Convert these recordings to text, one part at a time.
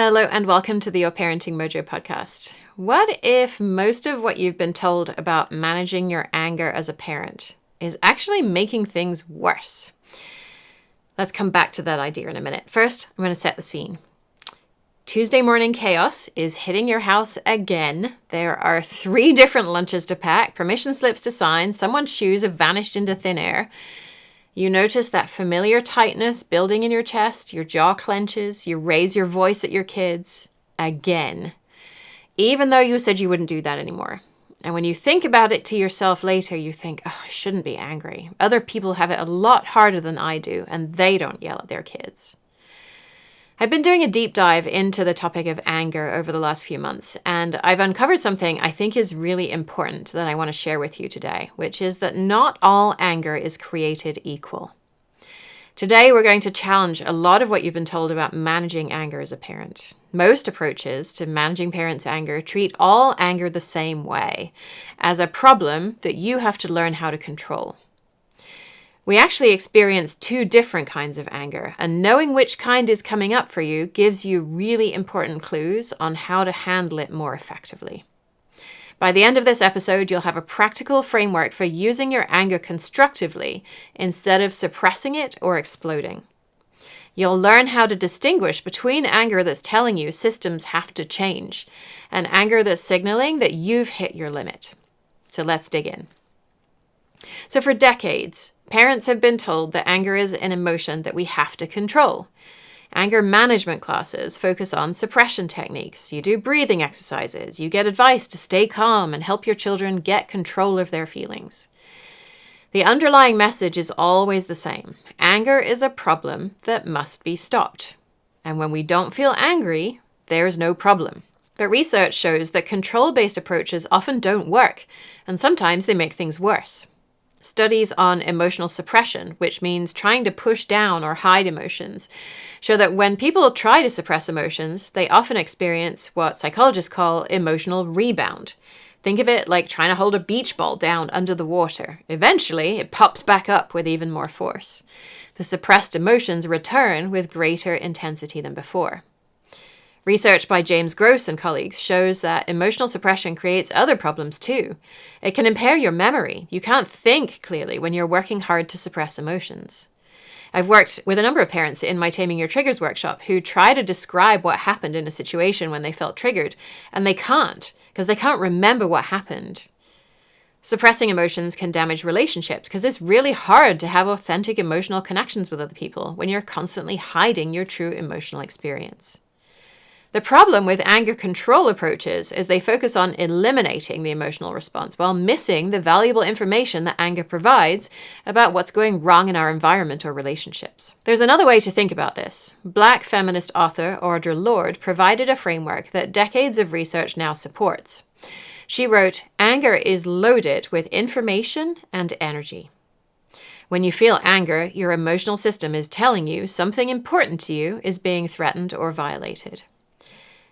Hello and welcome to the Your Parenting Mojo podcast. What if most of what you've been told about managing your anger as a parent is actually making things worse? Let's come back to that idea in a minute. First, I'm going to set the scene. Tuesday morning chaos is hitting your house again. There are 3 different lunches to pack, permission slips to sign, someone's shoes have vanished into thin air. You notice that familiar tightness building in your chest, your jaw clenches, you raise your voice at your kids again, even though you said you wouldn't do that anymore. And when you think about it to yourself later, you think, oh, I shouldn't be angry. Other people have it a lot harder than I do, and they don't yell at their kids. I've been doing a deep dive into the topic of anger over the last few months, and I've uncovered something I think is really important that I want to share with you today, which is that not all anger is created equal. Today, we're going to challenge a lot of what you've been told about managing anger as a parent. Most approaches to managing parents' anger treat all anger the same way, as a problem that you have to learn how to control. We actually experience 2 different kinds of anger, and knowing which kind is coming up for you gives you really important clues on how to handle it more effectively. By the end of this episode, you'll have a practical framework for using your anger constructively instead of suppressing it or exploding. You'll learn how to distinguish between anger that's telling you systems have to change and anger that's signaling that you've hit your limit. So let's dig in. So for decades, parents have been told that anger is an emotion that we have to control. Anger management classes focus on suppression techniques. You do breathing exercises. You get advice to stay calm and help your children get control of their feelings. The underlying message is always the same. Anger is a problem that must be stopped. And when we don't feel angry, there's no problem. But research shows that control-based approaches often don't work, and sometimes they make things worse. Studies on emotional suppression, which means trying to push down or hide emotions, show that when people try to suppress emotions, they often experience what psychologists call emotional rebound. Think of it like trying to hold a beach ball down under the water. Eventually, it pops back up with even more force. The suppressed emotions return with greater intensity than before. Research by James Gross and colleagues shows that emotional suppression creates other problems too. It can impair your memory. You can't think clearly when you're working hard to suppress emotions. I've worked with a number of parents in my Taming Your Triggers workshop who try to describe what happened in a situation when they felt triggered, and they can't because they can't remember what happened. Suppressing emotions can damage relationships because it's really hard to have authentic emotional connections with other people when you're constantly hiding your true emotional experience. The problem with anger control approaches is they focus on eliminating the emotional response while missing the valuable information that anger provides about what's going wrong in our environment or relationships. There's another way to think about this. Black feminist author Audre Lorde provided a framework that decades of research now supports. She wrote, "Anger is loaded with information and energy." When you feel anger, your emotional system is telling you something important to you is being threatened or violated.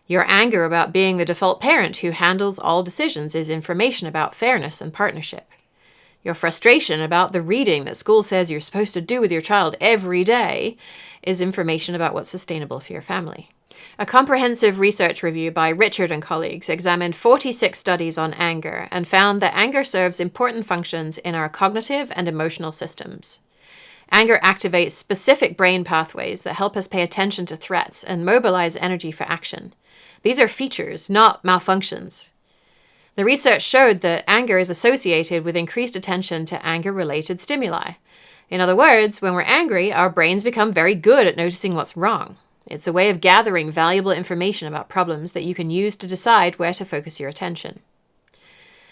Your anger about being the default parent who handles all decisions is information about fairness and partnership. Your frustration about the reading that school says you're supposed to do with your child every day is information about what's sustainable for your family. A comprehensive research review by Richard and colleagues examined 46 studies on anger and found that anger serves important functions in our cognitive and emotional systems. Anger activates specific brain pathways that help us pay attention to threats and mobilize energy for action. These are features, not malfunctions. The research showed that anger is associated with increased attention to anger-related stimuli. In other words, when we're angry, our brains become very good at noticing what's wrong. It's a way of gathering valuable information about problems that you can use to decide where to focus your attention.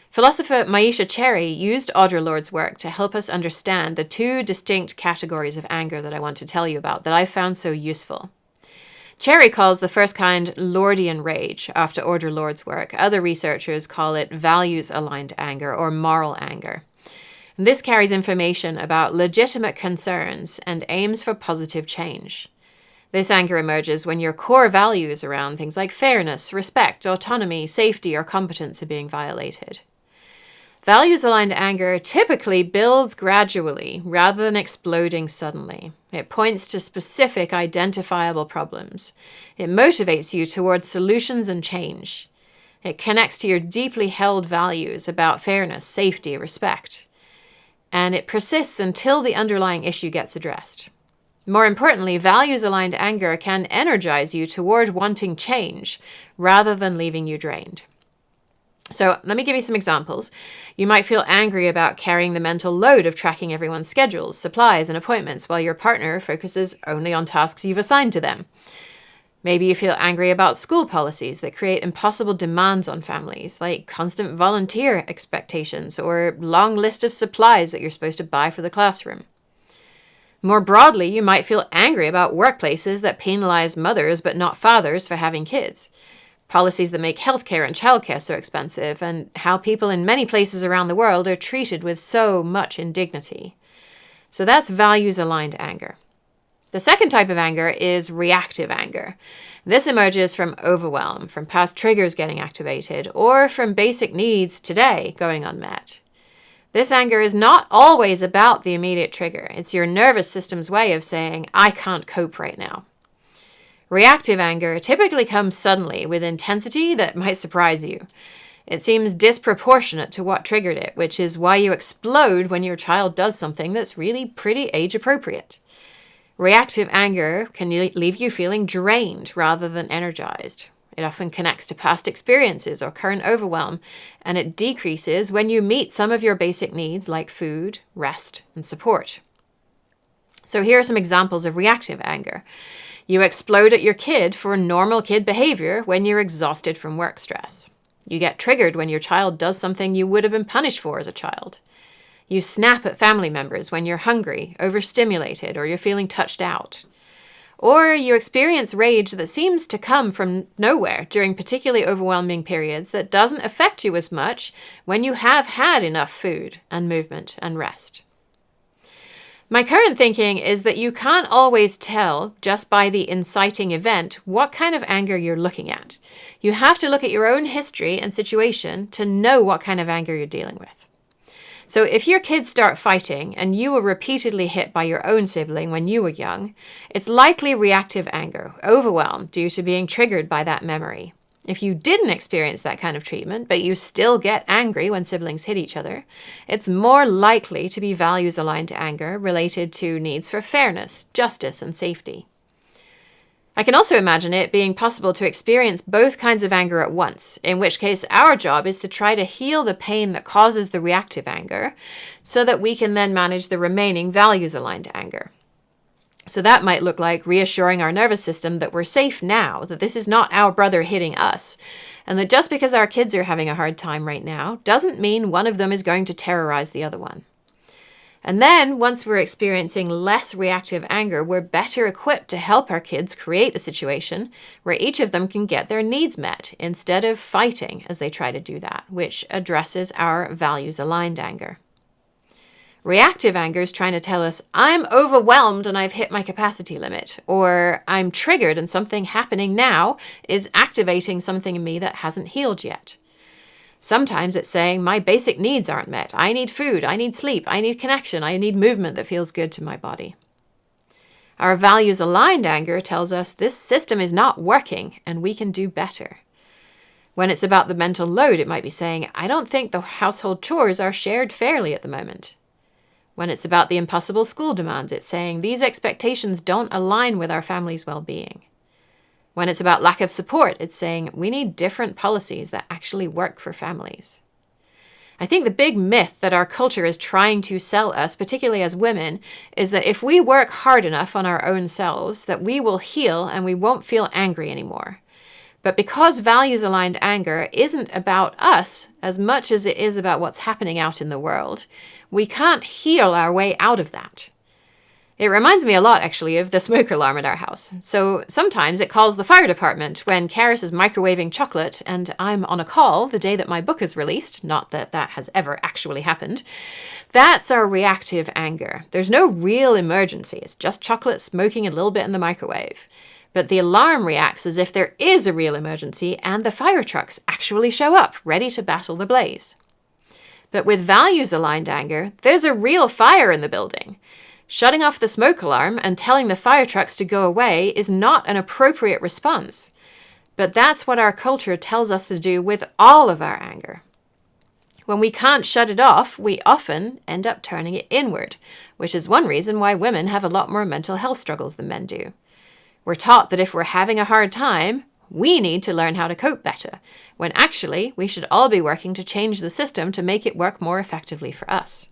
Philosopher Maisha Cherry used Audre Lorde's work to help us understand the 2 distinct categories of anger that I want to tell you about that I found so useful. Cherry calls the first kind Lordian rage after Audre Lorde's work. Other researchers call it values-aligned anger or moral anger. This carries information about legitimate concerns and aims for positive change. This anger emerges when your core values around things like fairness, respect, autonomy, safety, or competence are being violated. Values-aligned anger typically builds gradually rather than exploding suddenly. It points to specific, identifiable problems. It motivates you towards solutions and change. It connects to your deeply held values about fairness, safety, respect. And it persists until the underlying issue gets addressed. More importantly, values-aligned anger can energize you toward wanting change rather than leaving you drained. So let me give you some examples. You might feel angry about carrying the mental load of tracking everyone's schedules, supplies, and appointments while your partner focuses only on tasks you've assigned to them. Maybe you feel angry about school policies that create impossible demands on families, like constant volunteer expectations or long list of supplies that you're supposed to buy for the classroom. More broadly, you might feel angry about workplaces that penalize mothers but not fathers for having kids. Policies that make healthcare and childcare so expensive, and how people in many places around the world are treated with so much indignity. So that's values-aligned anger. The second type of anger is reactive anger. This emerges from overwhelm, from past triggers getting activated, or from basic needs today going unmet. This anger is not always about the immediate trigger. It's your nervous system's way of saying, I can't cope right now. Reactive anger typically comes suddenly with intensity that might surprise you. It seems disproportionate to what triggered it, which is why you explode when your child does something that's really pretty age-appropriate. Reactive anger can leave you feeling drained rather than energized. It often connects to past experiences or current overwhelm, and it decreases when you meet some of your basic needs like food, rest, and support. So here are some examples of reactive anger. You explode at your kid for normal kid behavior when you're exhausted from work stress. You get triggered when your child does something you would have been punished for as a child. You snap at family members when you're hungry, overstimulated, or you're feeling touched out. Or you experience rage that seems to come from nowhere during particularly overwhelming periods that doesn't affect you as much when you have had enough food and movement and rest. My current thinking is that you can't always tell just by the inciting event what kind of anger you're looking at. You have to look at your own history and situation to know what kind of anger you're dealing with. So if your kids start fighting and you were repeatedly hit by your own sibling when you were young, it's likely reactive anger, overwhelm due to being triggered by that memory. If you didn't experience that kind of treatment, but you still get angry when siblings hit each other, it's more likely to be values-aligned anger related to needs for fairness, justice, and safety. I can also imagine it being possible to experience both kinds of anger at once, in which case our job is to try to heal the pain that causes the reactive anger so that we can then manage the remaining values-aligned anger. So that might look like reassuring our nervous system that we're safe now, that this is not our brother hitting us, and that just because our kids are having a hard time right now doesn't mean one of them is going to terrorize the other one. And then, once we're experiencing less reactive anger, we're better equipped to help our kids create a situation where each of them can get their needs met instead of fighting as they try to do that, which addresses our values-aligned anger. Reactive anger is trying to tell us, I'm overwhelmed and I've hit my capacity limit, or I'm triggered and something happening now is activating something in me that hasn't healed yet. Sometimes it's saying, my basic needs aren't met. I need food, I need sleep, I need connection, I need movement that feels good to my body. Our values-aligned anger tells us this system is not working and we can do better. When it's about the mental load, it might be saying, I don't think the household chores are shared fairly at the moment. When it's about the impossible school demands, it's saying these expectations don't align with our family's well-being. When it's about lack of support, it's saying we need different policies that actually work for families. I think the big myth that our culture is trying to sell us, particularly as women, is that if we work hard enough on our own selves, that we will heal and we won't feel angry anymore. But because values-aligned anger isn't about us as much as it is about what's happening out in the world, we can't heal our way out of that. It reminds me a lot, actually, of the smoke alarm at our house. So sometimes it calls the fire department when Karis is microwaving chocolate and I'm on a call the day that my book is released, not that that has ever actually happened. That's our reactive anger. There's no real emergency. It's just chocolate smoking a little bit in the microwave. But the alarm reacts as if there is a real emergency and the fire trucks actually show up, ready to battle the blaze. But with values-aligned anger, there's a real fire in the building. Shutting off the smoke alarm and telling the fire trucks to go away is not an appropriate response. But that's what our culture tells us to do with all of our anger. When we can't shut it off, we often end up turning it inward, which is one reason why women have a lot more mental health struggles than men do. We're taught that if we're having a hard time, we need to learn how to cope better, when actually we should all be working to change the system to make it work more effectively for us.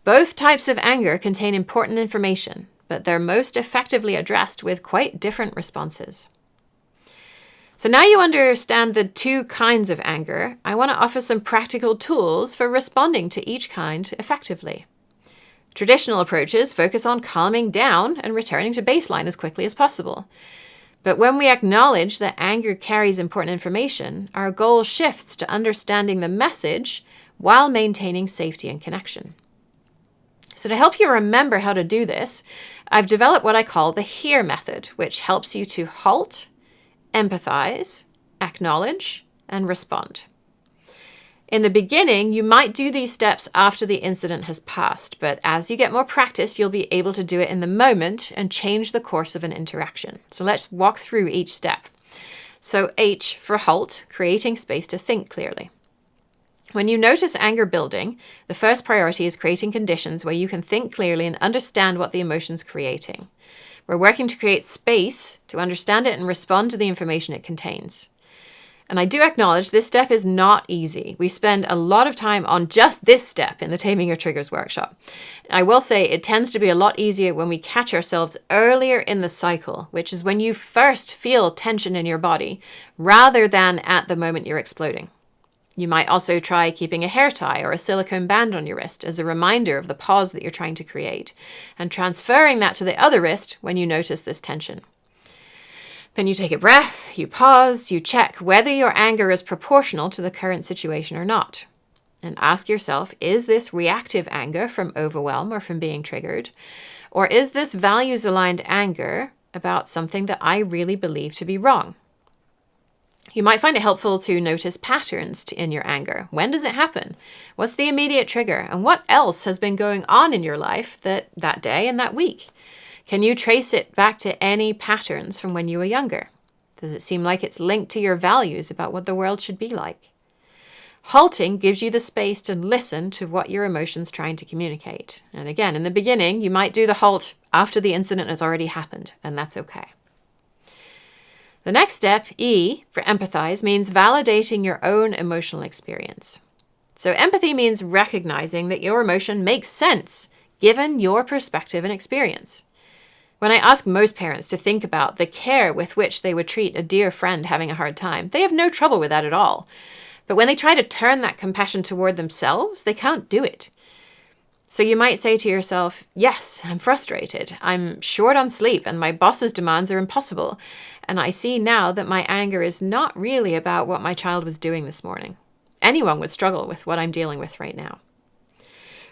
Both types of anger contain important information, but they're most effectively addressed with quite different responses. So now you understand the two kinds of anger, I want to offer some practical tools for responding to each kind effectively. Traditional approaches focus on calming down and returning to baseline as quickly as possible. But when we acknowledge that anger carries important information, our goal shifts to understanding the message while maintaining safety and connection. So to help you remember how to do this, I've developed what I call the HEAR method, which helps you to halt, empathize, acknowledge, and respond. In the beginning, you might do these steps after the incident has passed, but as you get more practice, you'll be able to do it in the moment and change the course of an interaction. So let's walk through each step. So H for halt, creating space to think clearly. When you notice anger building, the first priority is creating conditions where you can think clearly and understand what the emotion's creating. We're working to create space to understand it and respond to the information it contains. And I do acknowledge this step is not easy. We spend a lot of time on just this step in the Taming Your Triggers workshop. I will say it tends to be a lot easier when we catch ourselves earlier in the cycle, which is when you first feel tension in your body, rather than at the moment you're exploding. You might also try keeping a hair tie or a silicone band on your wrist as a reminder of the pause that you're trying to create, and transferring that to the other wrist when you notice this tension. Then you take a breath, you pause, you check whether your anger is proportional to the current situation or not. And ask yourself, is this reactive anger from overwhelm or from being triggered? Or is this values-aligned anger about something that I really believe to be wrong? You might find it helpful to notice patterns in your anger. When does it happen? What's the immediate trigger? And what else has been going on in your life that day and that week? Can you trace it back to any patterns from when you were younger? Does it seem like it's linked to your values about what the world should be like? Halting gives you the space to listen to what your emotion's trying to communicate. And again, in the beginning, you might do the halt after the incident has already happened, and that's okay. The next step, E, for empathize, means validating your own emotional experience. So empathy means recognizing that your emotion makes sense given your perspective and experience. When I ask most parents to think about the care with which they would treat a dear friend having a hard time, they have no trouble with that at all. But when they try to turn that compassion toward themselves, they can't do it. So you might say to yourself, yes, I'm frustrated. I'm short on sleep and my boss's demands are impossible. And I see now that my anger is not really about what my child was doing this morning. Anyone would struggle with what I'm dealing with right now.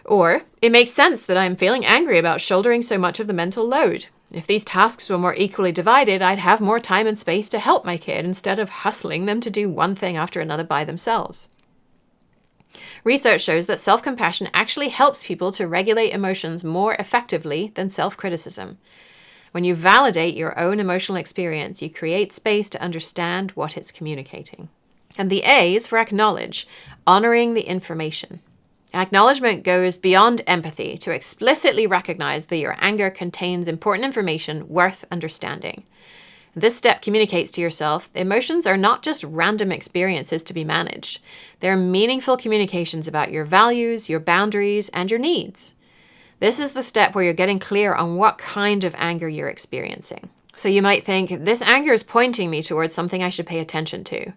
Or it makes sense that I'm feeling angry about shouldering so much of the mental load. If these tasks were more equally divided, I'd have more time and space to help my kid instead of hustling them to do one thing after another by themselves. Research shows that self-compassion actually helps people to regulate emotions more effectively than self-criticism. When you validate your own emotional experience, you create space to understand what it's communicating. And the A is for acknowledge, honoring the information. Acknowledgement goes beyond empathy to explicitly recognize that your anger contains important information worth understanding. This step communicates to yourself, emotions are not just random experiences to be managed. They're meaningful communications about your values, your boundaries, and your needs. This is the step where you're getting clear on what kind of anger you're experiencing. So you might think, this anger is pointing me towards something I should pay attention to.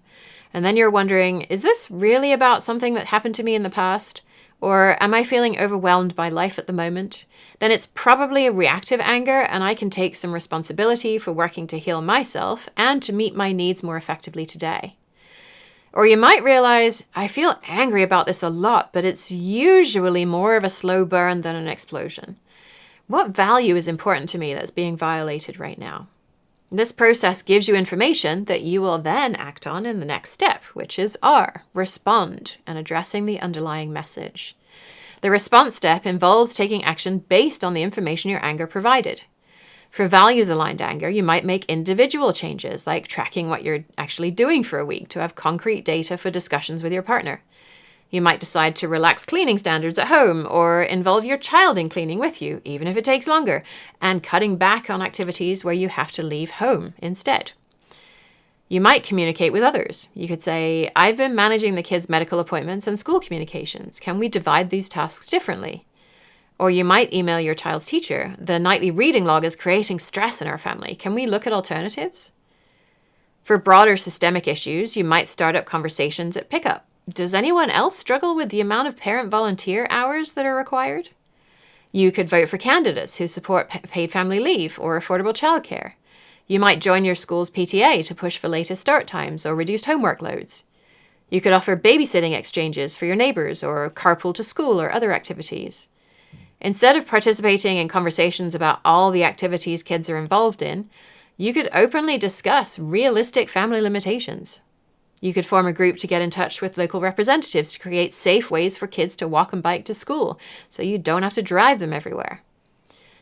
And then you're wondering, is this really about something that happened to me in the past? Or am I feeling overwhelmed by life at the moment? Then it's probably a reactive anger, and I can take some responsibility for working to heal myself and to meet my needs more effectively today. Or you might realize, I feel angry about this a lot, but it's usually more of a slow burn than an explosion. What value is important to me that's being violated right now? This process gives you information that you will then act on in the next step, which is R, respond, and addressing the underlying message. The response step involves taking action based on the information your anger provided. For values-aligned anger, you might make individual changes, like tracking what you're actually doing for a week to have concrete data for discussions with your partner. You might decide to relax cleaning standards at home or involve your child in cleaning with you, even if it takes longer, and cutting back on activities where you have to leave home instead. You might communicate with others. You could say, I've been managing the kids' medical appointments and school communications. Can we divide these tasks differently? Or you might email your child's teacher, the nightly reading log is creating stress in our family. Can we look at alternatives? For broader systemic issues, you might start up conversations at pickup. Does anyone else struggle with the amount of parent volunteer hours that are required? You could vote for candidates who support paid family leave or affordable childcare. You might join your school's PTA to push for later start times or reduced homework loads. You could offer babysitting exchanges for your neighbors or carpool to school or other activities. Instead of participating in conversations about all the activities kids are involved in, you could openly discuss realistic family limitations. You could form a group to get in touch with local representatives to create safe ways for kids to walk and bike to school so you don't have to drive them everywhere.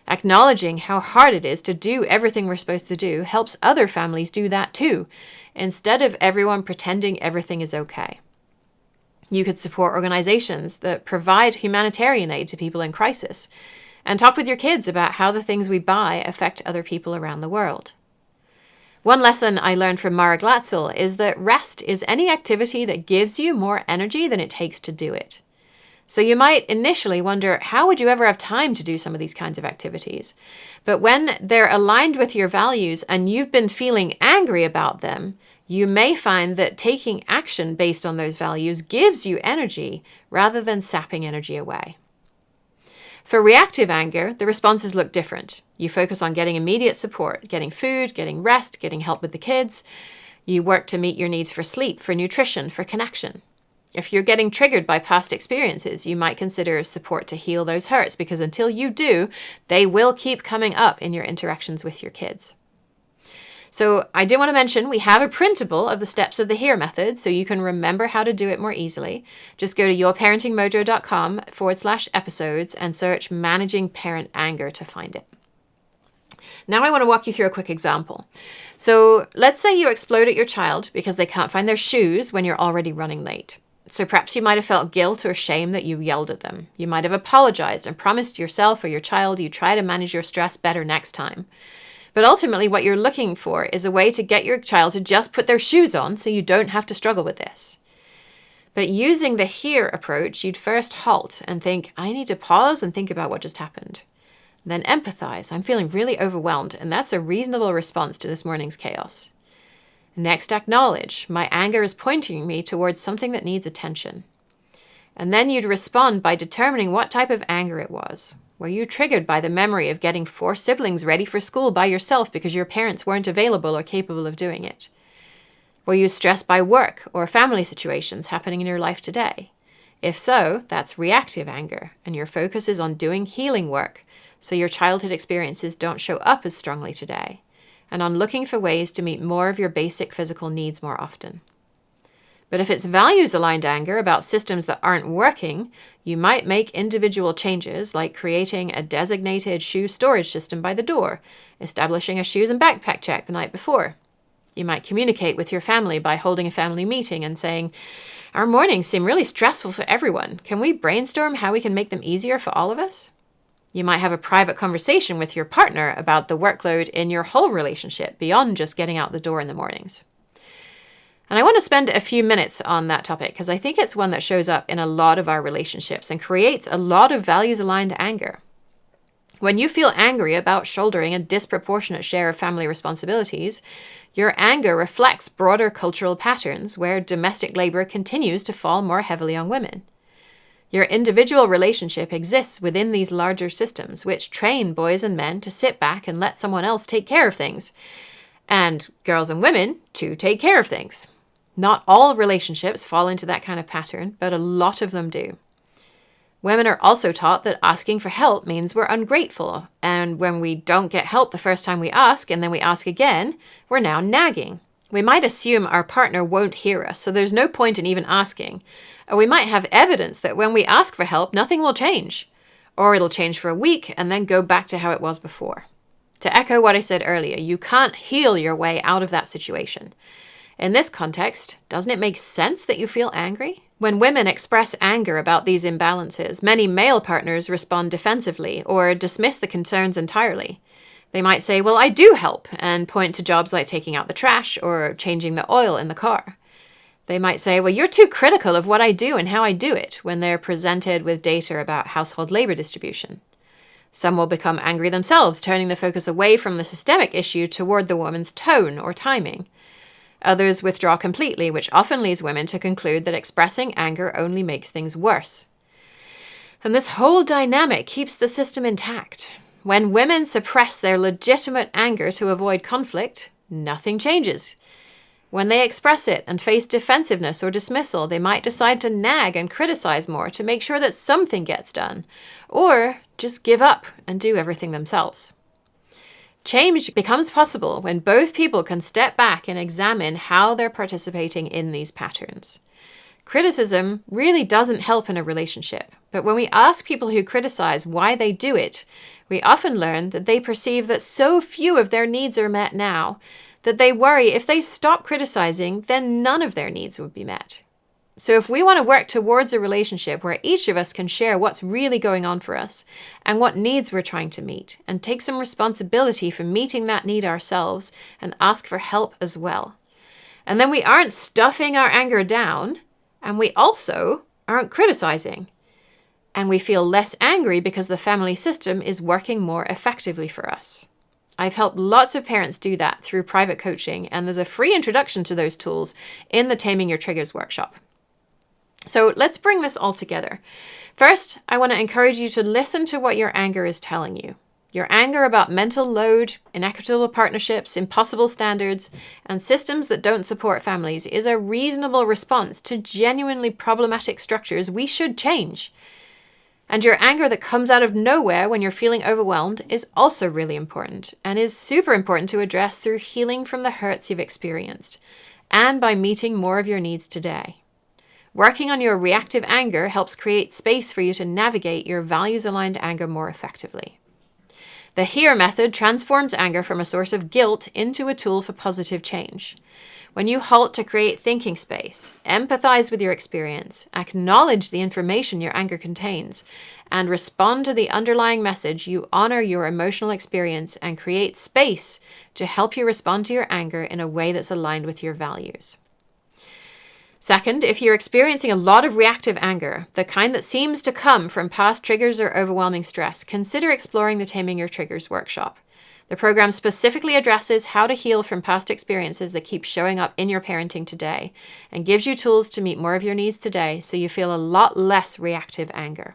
Acknowledging how hard it is to do everything we're supposed to do helps other families do that too, instead of everyone pretending everything is okay. You could support organizations that provide humanitarian aid to people in crisis and talk with your kids about how the things we buy affect other people around the world. One lesson I learned from Mara Glatzel is that rest is any activity that gives you more energy than it takes to do it. So you might initially wonder, how would you ever have time to do some of these kinds of activities? But when they're aligned with your values and you've been feeling angry about them, you may find that taking action based on those values gives you energy rather than sapping energy away. For reactive anger, the responses look different. You focus on getting immediate support, getting food, getting rest, getting help with the kids. You work to meet your needs for sleep, for nutrition, for connection. If you're getting triggered by past experiences, you might consider support to heal those hurts, because until you do, they will keep coming up in your interactions with your kids. So I do want to mention we have a printable of the steps of the HERE method so you can remember how to do it more easily. Just go to yourparentingmojo.com/episodes and search Managing Parent Anger to find it. Now I want to walk you through a quick example. So let's say you explode at your child because they can't find their shoes when you're already running late. So perhaps you might have felt guilt or shame that you yelled at them. You might have apologized and promised yourself or your child you'd try to manage your stress better next time. But ultimately, what you're looking for is a way to get your child to just put their shoes on so you don't have to struggle with this. But using the HERE approach, you'd first halt and think, I need to pause and think about what just happened. Then empathize. I'm feeling really overwhelmed, and that's a reasonable response to this morning's chaos. Next, acknowledge. My anger is pointing me towards something that needs attention. And then you'd respond by determining what type of anger it was. Were you triggered by the memory of getting 4 siblings ready for school by yourself because your parents weren't available or capable of doing it? Were you stressed by work or family situations happening in your life today? If so, that's reactive anger, and your focus is on doing healing work so your childhood experiences don't show up as strongly today, and on looking for ways to meet more of your basic physical needs more often. But if it's values-aligned anger about systems that aren't working, you might make individual changes like creating a designated shoe storage system by the door, establishing a shoes and backpack check the night before. You might communicate with your family by holding a family meeting and saying, our mornings seem really stressful for everyone. Can we brainstorm how we can make them easier for all of us? You might have a private conversation with your partner about the workload in your whole relationship beyond just getting out the door in the mornings. And I want to spend a few minutes on that topic because I think it's one that shows up in a lot of our relationships and creates a lot of values-aligned anger. When you feel angry about shouldering a disproportionate share of family responsibilities, your anger reflects broader cultural patterns where domestic labor continues to fall more heavily on women. Your individual relationship exists within these larger systems, which train boys and men to sit back and let someone else take care of things, and girls and women to take care of things. Not all relationships fall into that kind of pattern, but a lot of them do. Women are also taught that asking for help means we're ungrateful, and when we don't get help the first time we ask and then we ask again, we're now nagging. We might assume our partner won't hear us, so there's no point in even asking. Or we might have evidence that when we ask for help, nothing will change. Or it'll change for a week and then go back to how it was before. To echo what I said earlier, you can't heal your way out of that situation. In this context, doesn't it make sense that you feel angry? When women express anger about these imbalances, many male partners respond defensively or dismiss the concerns entirely. They might say, well, I do help, and point to jobs like taking out the trash or changing the oil in the car. They might say, well, you're too critical of what I do and how I do it, when they're presented with data about household labor distribution. Some will become angry themselves, turning the focus away from the systemic issue toward the woman's tone or timing. Others withdraw completely, which often leads women to conclude that expressing anger only makes things worse. And this whole dynamic keeps the system intact. When women suppress their legitimate anger to avoid conflict, nothing changes. When they express it and face defensiveness or dismissal, they might decide to nag and criticize more to make sure that something gets done, or just give up and do everything themselves. Change becomes possible when both people can step back and examine how they're participating in these patterns. Criticism really doesn't help in a relationship, but when we ask people who criticize why they do it, we often learn that they perceive that so few of their needs are met now that they worry if they stop criticizing, then none of their needs would be met. So if we want to work towards a relationship where each of us can share what's really going on for us and what needs we're trying to meet, and take some responsibility for meeting that need ourselves and ask for help as well. And then we aren't stuffing our anger down, and we also aren't criticizing. And we feel less angry because the family system is working more effectively for us. I've helped lots of parents do that through private coaching, and there's a free introduction to those tools in the Taming Your Triggers workshop. So let's bring this all together. First, I want to encourage you to listen to what your anger is telling you. Your anger about mental load, inequitable partnerships, impossible standards, and systems that don't support families is a reasonable response to genuinely problematic structures we should change. And your anger that comes out of nowhere when you're feeling overwhelmed is also really important, and is super important to address through healing from the hurts you've experienced, and by meeting more of your needs today. Working on your reactive anger helps create space for you to navigate your values-aligned anger more effectively. The HERE method transforms anger from a source of guilt into a tool for positive change. When you halt to create thinking space, empathize with your experience, acknowledge the information your anger contains, and respond to the underlying message, you honor your emotional experience and create space to help you respond to your anger in a way that's aligned with your values. Second, if you're experiencing a lot of reactive anger, the kind that seems to come from past triggers or overwhelming stress, consider exploring the Taming Your Triggers workshop. The program specifically addresses how to heal from past experiences that keep showing up in your parenting today, and gives you tools to meet more of your needs today so you feel a lot less reactive anger.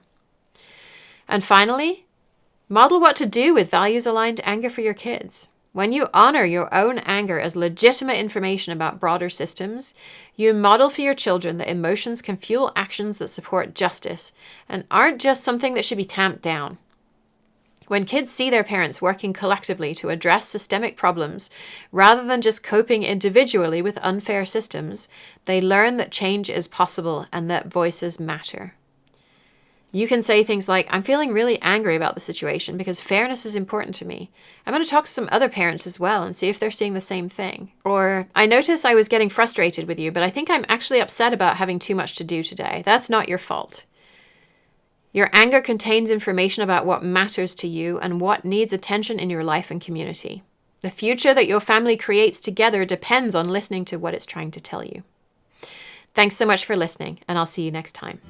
And finally, model what to do with values-aligned anger for your kids. When you honor your own anger as legitimate information about broader systems, you model for your children that emotions can fuel actions that support justice and aren't just something that should be tamped down. When kids see their parents working collectively to address systemic problems, rather than just coping individually with unfair systems, they learn that change is possible and that voices matter. You can say things like, I'm feeling really angry about the situation because fairness is important to me. I'm going to talk to some other parents as well and see if they're seeing the same thing. Or, I notice I was getting frustrated with you, but I think I'm actually upset about having too much to do today. That's not your fault. Your anger contains information about what matters to you and what needs attention in your life and community. The future that your family creates together depends on listening to what it's trying to tell you. Thanks so much for listening, and I'll see you next time.